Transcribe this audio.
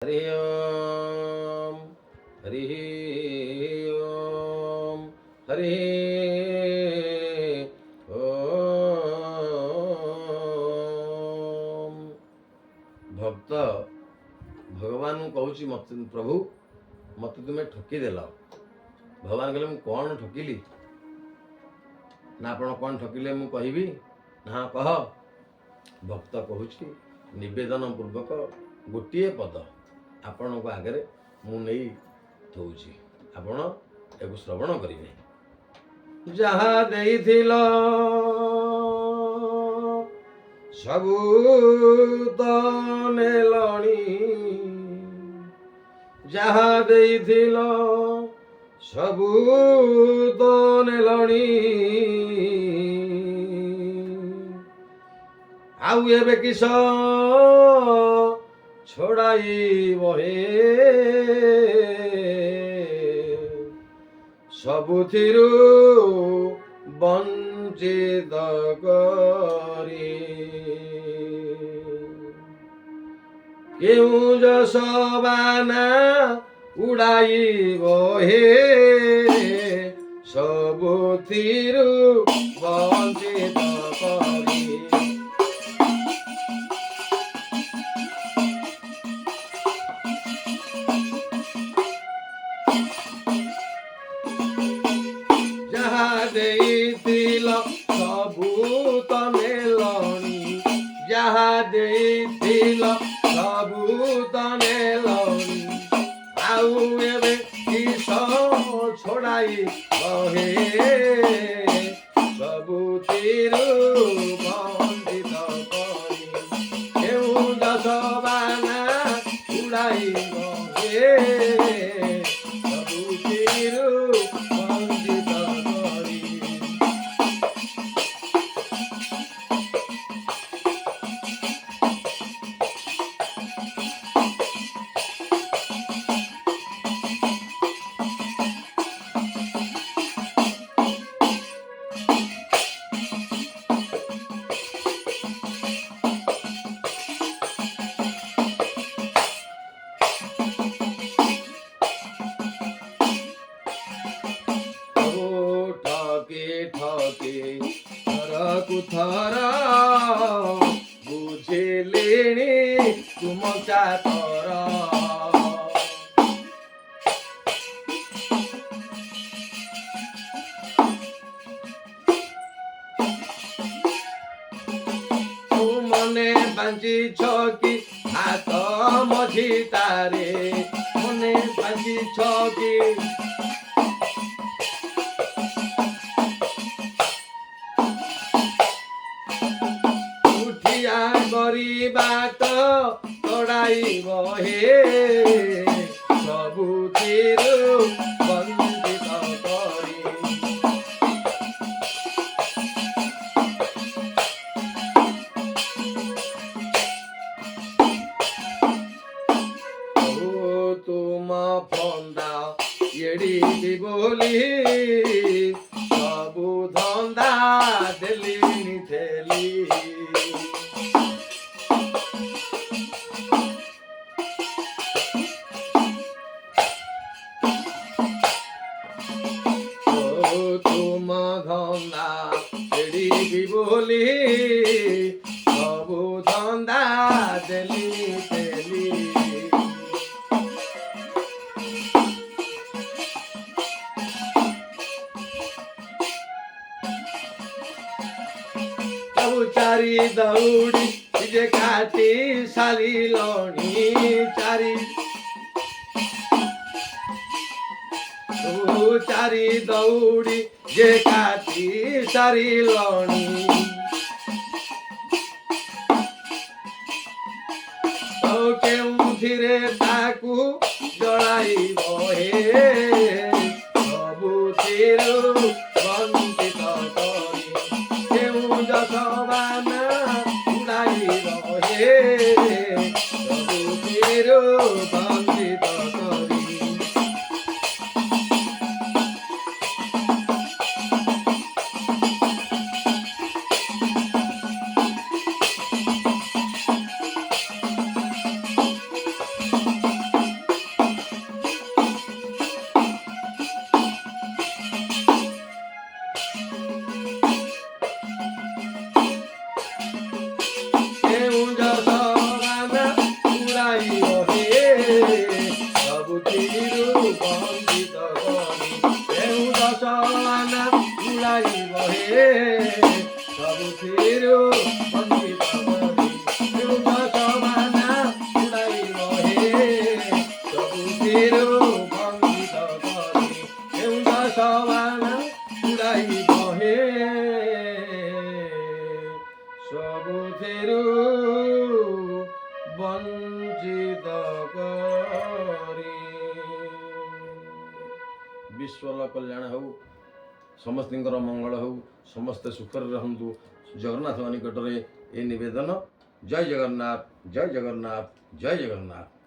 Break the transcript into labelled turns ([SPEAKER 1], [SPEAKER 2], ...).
[SPEAKER 1] हरि ओम हरि ओम हरि ओम। भक्त भगवान कहूँ मत प्रभु मत तुम्हें ठकीदेल। भगवान कहले मु कौन ठकिली ना आपण कौन ठकिले मु कहबी ना कह। भक्त कहूँ निवेदन पूर्वक गोटे पद आपण आगे मु नहीं थोची आपण एक श्रवण करेंगे। जहा देइथिल सबू तो नेलणी जहा देइथिल सबू तो नेलणी आउ एबे किस छोड़ाई बहे सबुथिरु वंचित करी केउ जसबाना उड़ाई बहे सबुथिरु वंचित करी देइथिल सबू तने लणी जहा देइथिल सबू तने लणी आउ एबे किस छोड़ाई बहे सबुथिरु वंचित करी केउ दशबाना उड़ाई बहे सबुथिरु वंचित कुथरा बुझेलेणी तुम चातर मने बांची छकी हाथ मझी तारे मने बांची छकी बात तड़ाई बहे सबुथिरु वंचित करी तुम फंदा एड़ी बोली सबु धंदा देली थेली धंदा एड़ी बोली सबू धंदा देली देली सबू चारी दौड़ी जे काटी सारी लणी चारी चारी दौड़ी जे काटी सारी लणी तो केउथिरे ताकू जड़ाई बहे सबुथिरु वंचित करी केउ जसबाना उड़ाई बहे सबुथिरु वंचित करी करी विश्वल कल्याण हो समस्त मंगल हो समस्ते सुखर रहंतु जगन्नाथ निकट में ये निवेदन जय जगन्नाथ जय जगन्नाथ जय जगन्नाथ।